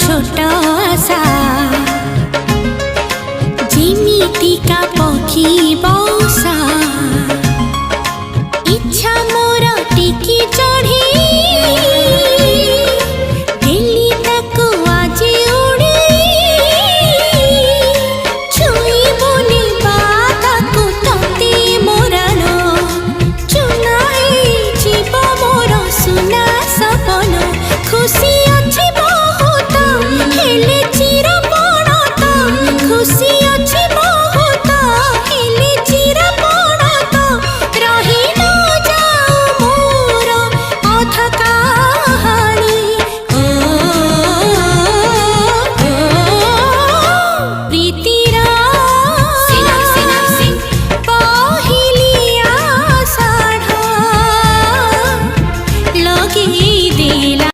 छोट आशा जिमितिका पक्षी बसा इच्छा मोर टिकी चढ़ी दिल्ली ताको आज उड़ी छुई बुनी बाताको तती मोरान चुनाई जीव मोर सुना सपन खुशी